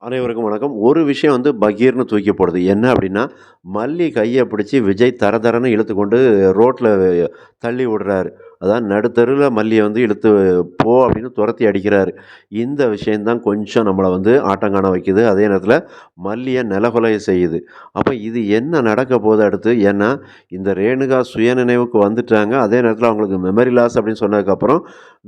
அனைவருக்கும் வணக்கம். ஒரு விஷயம் பகீர்னு தூக்கி போடுது. என்ன அப்டின்னா, மல்லி கைய பிடிச்சு விஜய் தரன்னு இழுத்துக்கொண்டு ரோட்ல தள்ளி விடுறாரு. அதாவது நடுத்தெருவுல மல்லிய இழுத்து போ அப்டின்னு தொரத்தி அடிக்கிறாரு. இந்த விஷயம் தான் கொஞ்சம் நம்மள ஆட்டம் காண வைக்குது. அதே நேரத்தில மல்லிய நிலகுலைய செய்யுது. அப்ப இது என்ன நடக்க போது அடுத்து? ஏன்னா, இந்த ரேணுகா சுயநினைவுக்கு வந்துட்டாங்க. அதே நேரத்தில அவங்களுக்கு மெமரி லாஸ் அப்டின்னு சொன்னதுக்கப்புறம்,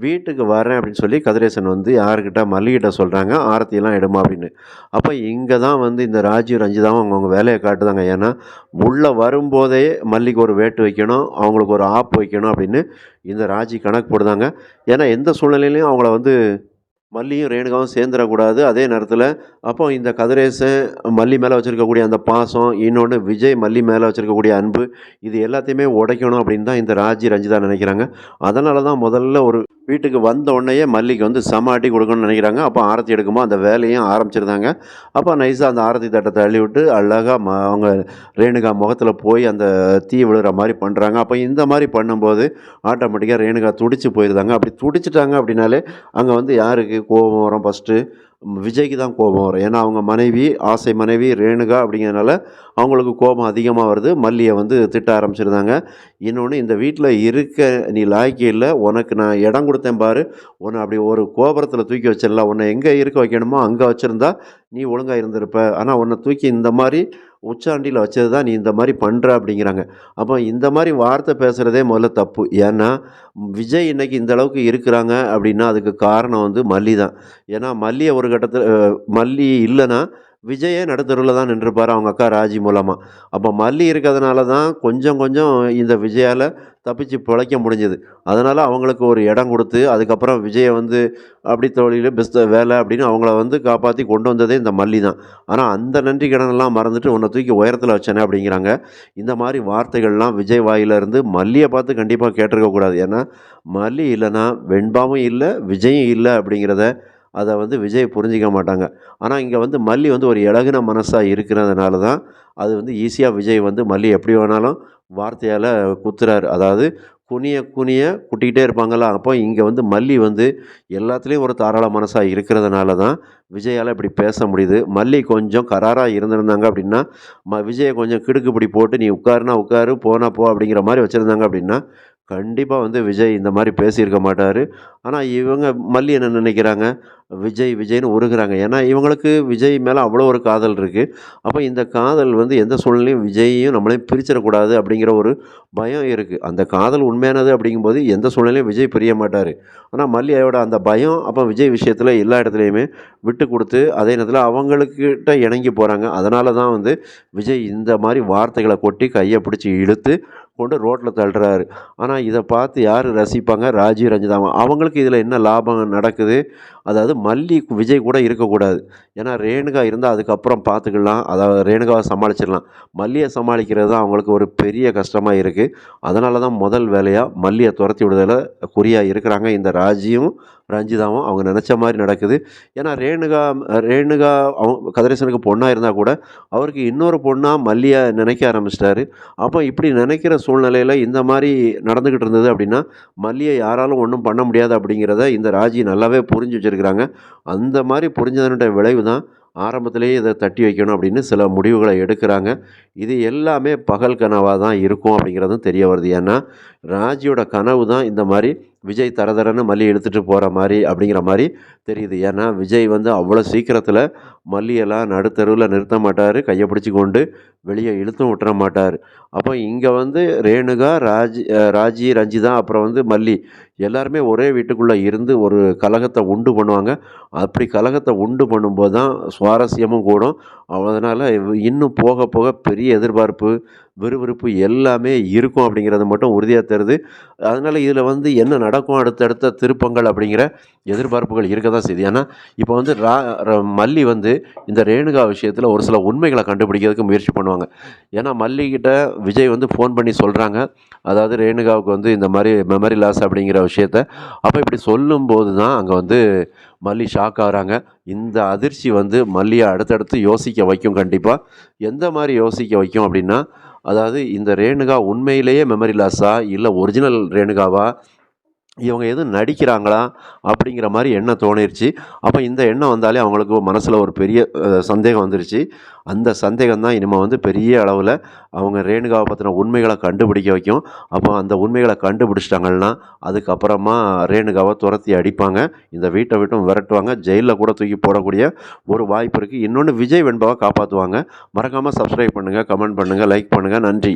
வீட்டுக்கு வரேன் அப்டின்னு சொல்லி கதிரேசன் யார்கிட்ட மல்லிகிட்ட சொல்றாங்க. ஆரத்தியெல்லாம் எடுமா அப்டின்னு. அப்ப இங்க தான் இந்த ராஜீவ், ரஞ்சிதாவும் அவங்கவங்க வேலைய காட்டுதாங்க. ஏன்னா, உள்ள வரும்போதே மல்லிக்கு ஒரு வேட்டு வைக்கணும், அவங்களுக்கு ஒரு ஆப்பு வைக்கணும் அப்படின்னு இந்த ராஜி கணக்கு போடுதாங்க. ஏன்னா, எந்த சூழ்நிலையிலயும் அவங்கள மல்லியும், ரேணுகாவும் சேர்ந்துறக்கூடாது. அதே நேரத்தில அப்போ இந்த கதிரேசன் மல்லி மேல வச்சிருக்கக்கூடிய அந்த பாசம், இன்னொன்னு விஜய் மல்லி மேல வச்சிருக்கக்கூடிய அன்பு, இது எல்லாத்தையுமே உடைக்கணும் அப்படின்னு தான் இந்த ராஜி, ரஞ்சிதா நினைக்கிறாங்க. அதனால தான் முதல்ல ஒரு வீட்டுக்கு வந்த உடனேயே மல்லிக்கு செம அடி கொடுக்கணும்னு நினைக்கிறாங்க. அப்போ ஆரத்தி எடுக்கும்போது அந்த வேலையும் ஆரம்பிச்சிருந்தாங்க. அப்போ நைஸா அந்த ஆரத்தி தட்டத்த தள்ளிவிட்டு அழகா அவங்க ரேணுகா முகத்தில போய் அந்த தீ விழுற மாரி பண்றாங்க. அப்போ இந்த மாரி பண்ணும்போது ஆட்டோமேட்டிக்கா ரேணுகா துடிச்சு போயிருதாங்க. அப்படி துடிச்சுட்டாங்க அப்படின்னாலே, அங்க யாருக்கு கோபம் வரும் ஃபர்ஸ்ட்டு? விஜய்க்கு தான் கோபம் வரும். ஏன்னா, அவங்க மனைவி, ஆசை மனைவி ரேணுகா அப்படிங்கிறதுனால, அவங்களுக்கு கோபம் அதிகமா வருது. மல்லிய திட்ட ஆரம்பிச்சிருந்தாங்க. இன்னொன்னு இந்த வீட்ல இருக்க நீ லாயக்கே இல்ல. உனக்கு நான் இடம் குடுத்தேன் பாரு. உன்ன அப்படி ஒரு கோபுரத்தில தூக்கி வச்சிரலாம். உன்ன எங்க இருக்க வைக்கணுமோ அங்க வச்சிருந்தா, நீ ஒழுங்கா இருந்திருப்ப. ஆனா உன்ன தூக்கி இந்த மாரி உச்சாண்டியில வச்சது தான் நீ இந்த மாரி பண்ற அப்படிங்கிறாங்க. அப்ப இந்த மாரி வார்த்தை பேசுறதே முதல்ல தப்பு. ஏன்னா, விஜய் இன்னைக்கு இந்த அளவுக்கு இருக்கிறாங்க அப்படின்னா, அதுக்கு காரணம் மல்லி தான். ஏன்னா, மல்லிய ஒரு கட்டத்தில மல்லி இல்லன்னா, விஜயே நடுத்தெருவுல தான் நின்றுப்பாரு அவங்க அக்கா ராஜி மூலமா. அப்ப மல்லி இருக்கிறதுனால தான் கொஞ்சம் கொஞ்சம் இந்த விஜயால தப்பிச்சு பிழைக்க முடிஞ்சது. அதனால அவங்களுக்கு ஒரு இடம் குடுத்து, அதுக்கப்புறம் விஜய அப்படி தொழிலு, வேலை அப்படின்னு அவங்கள காப்பாத்தி கொண்டு வந்ததே இந்த மல்லி தான். ஆனா அந்த நன்றி கடனெல்லாம் மறந்துட்டு உன்ன தூக்கி உயரத்தில வச்சேனே அப்படிங்கிறாங்க. இந்த மாரி வார்த்தைகள்லாம் விஜய் வாயிலருந்து மல்லிய பார்த்து கண்டிப்பா கேட்டுருக்க கூடாது. ஏன்னா, மல்லி இல்லன்னா வெண்பாவும் இல்ல, விஜயும் இல்ல அப்படிங்கிறத அத விஜய் புரிஞ்சுக்க மாட்டாங்க. ஆனா இங்க மல்லி ஒரு இளகுன மனசா இருக்கிறதுனால தான், அது ஈஸியா விஜய் மல்லிய எப்படி வேணாலும் வார்த்தையால குத்துறாரு. அதாவது குனிய குனிய குட்டிக்கிட்டே இருப்பாங்கல்ல, அப்போ இங்க மல்லி எல்லாத்துலயும் ஒரு தாராள மனசா இருக்கிறதுனால தான், விஜயால இப்படி பேச முடியுது. மல்லி கொஞ்சம் கராரா இருந்திருந்தாங்க அப்படின்னா, விஜய கொஞ்சம் கிடுக்குப்பிடி போட்டு, "நீ உட்காருனா உட்காரு, போனா போ" அப்படிங்கிற மாரி வச்சிருந்தாங்க அப்படின்னா, கண்டிப்பா விஜய் இந்த மாரி பேசியிருக்க மாட்டாரு. ஆனா இவங்க மல்லி என்ன நினைக்கிறாங்க, விஜய் விஜய்ன்னு உருகுறாங்க. ஏன்னா இவங்களுக்கு விஜய் மேல அவ்வளோ ஒரு காதல் இருக்கு. அப்ப இந்த காதல் எந்த சூழ்நிலையும் விஜய்யையும் நம்மளையும் பிரிச்சிடக்கூடாது அப்படிங்கிற ஒரு பயம் இருக்கு. அந்த காதல் உண்மையானது அப்படிங்கும்போது எந்த சூழ்நிலையும் விஜய் பிரிய மாட்டாரு. ஆனா மல்லியோட அந்த பயம் அப்ப விஜய் விஷயத்துல எல்லா இடத்துலயுமே விட்டு குடுத்து, அதே நேரத்துல அவங்களுக்கிட்ட இணங்கி போறாங்க. அதனால தான் விஜய் இந்த மாரி வார்த்தைகள கொட்டி கைய பிடிச்சு இழுத்து கொண்டு ரோட்ல தள்ளுறாரு. ஆனா இத பார்த்து யாரு ரசிப்பாங்க? ராஜீவ், ரஞ்சிதா. அவங்களுக்கு இதுல என்ன லாபம் நடக்குது? அதாவது மல்லி விஜய் கூட இருக்கக்கூடாது. ஏன்னா ரேணுகா இருந்தா அதுக்கப்புறம் பார்த்துக்கலாம். அதாவது ரேணுகாவ சமாளிச்சிடலாம். மல்லிய சமாளிக்கிறது தான் அவங்களுக்கு ஒரு பெரிய கஷ்டமா இருக்கு. அதனால தான் முதல் வேலையா மல்லிய துரத்தி விடுதல குறியா இருக்கிறாங்க இந்த ராஜியும், ரஞ்சிதாவும். அவங்க நெனச்ச மாரி நடக்குது. ஏன்னா ரேணுகா ரேணுகா கதிரேசனுக்கு பொண்ணா இருந்தா கூட, அவருக்கு இன்னொரு பொண்ணா மல்லிய நினைக்க ஆரம்பிச்சுட்டாரு. அப்போ இப்படி நினைக்கிற சூழ்நிலையில இந்த மாரி நடந்துகிட்டு இருந்தது அப்படின்னா, மல்லிய யாராலும் ஒண்ணும் பண்ண முடியாது அப்படிங்கிறத இந்த ராஜி நல்லாவே புரிஞ்சு வச்சிருக்கிறாங்க. அந்த மாரி புரிஞ்சதனுடைய விளைவு தான் ஆரம்பத்திலேயே இத தட்டி வைக்கணும் அப்படின்னு சில முடிவுகள எடுக்குறாங்க. இது எல்லாமே பகல் கனவா தான் இருக்கும் அப்படிங்கிறதும் தெரிய வருது. ஏன்னா, ராஜியோட கனவு தான் இந்த மாரி விஜய் தரன்னு மல்லி இழுத்துட்டு போற மாரி அப்படிங்கிற மாரி தெரியுது. ஏன்னா, விஜய் அவ்வளோ சீக்கிரத்தில மல்லியெல்லாம் நடுத்தெருவுல நிறுத்த மாட்டாரு. கைய பிடிச்சு கொண்டு வெளிய இழுத்தும் விட்டுற மாட்டாரு. அப்போ இங்க ரேணுகா, ராஜி, ரஞ்சிதா அப்புறம் மல்லி எல்லாருமே ஒரே வீட்டுக்குள்ள இருந்து ஒரு கலகத்த உண்டு பண்ணுவாங்க. அப்படி கலகத்த உண்டு பண்ணும்போது தான் சுவாரஸ்யமும் கூடும். அதனால இன்னும் போக போக பெரிய எதிர்பார்ப்பு, விறுவிறுப்பு எல்லாமே இருக்கும் அப்படிங்கிறது மட்டும் உறுதியா தெரியுது. அதனால இதில என்ன நடக்கும் அடுத்தடுத்த திருப்பங்கள் அப்படிங்கிற எதிர்பார்ப்புகள் இருக்க தான் செய்யுது. ஏன்னா, இப்போ ரா ர மல்லி இந்த ரேணுகா விஷயத்தில ஒரு சில உண்மைகள கண்டுபிடிக்கிறதுக்கு முயற்சி பண்ணுவாங்க. ஏன்னா, மல்லிகிட்ட விஜய் ஃபோன் பண்ணி சொல்றாங்க. அதாவது ரேணுகாவுக்கு இந்த மாரி மெமரி லாஸ் அப்படிங்கிற விஷயத்த. அப்ப இப்படி சொல்லும்போது தான் அங்க மல்லி ஷாக் ஆகுறாங்க. இந்த அதிர்ச்சி மல்லிய அடுத்தடுத்து யோசிக்க வைக்கும் கண்டிப்பா. எந்த மாரி யோசிக்க வைக்கும் அப்படின்னா, அதாவது இந்த ரேணுகா உண்மையிலேயே மெமரி லாஸா? இல்ல ஒரிஜினல் ரேணுகாவா? இவங்க எதுவும் நடிக்கிறாங்களா? அப்படிங்கிற மாரி எண்ணம் தோணிருச்சு. அப்ப இந்த எண்ணம் வந்தாலே அவங்களுக்கு மனசுல ஒரு பெரிய சந்தேகம் வந்துருச்சு. அந்த சந்தேகம் தான் இனிமே வந்து பெரிய அளவுல அவங்க ரேணுகாவ பத்தின உண்மைகள கண்டுபிடிக்க வைக்கும். அப்போ அந்த உண்மைகள கண்டுபிடிச்சிட்டாங்கன்னா, அதுக்கப்புறமா ரேணுகாவ துரத்தி அடிப்பாங்க. இந்த வீட்ட விட்டும் விரட்டுவாங்க. ஜெயில்ல கூட தூக்கி போடக்கூடிய ஒரு வாய்ப்பு இருக்கு. இன்னொன்னு விஜய் வெண்பாவ காப்பாத்துவாங்க. மறக்காம சப்ஸ்கிரைப் பண்ணுங்க, கமெண்ட் பண்ணுங்க, லைக் பண்ணுங்க. நன்றி.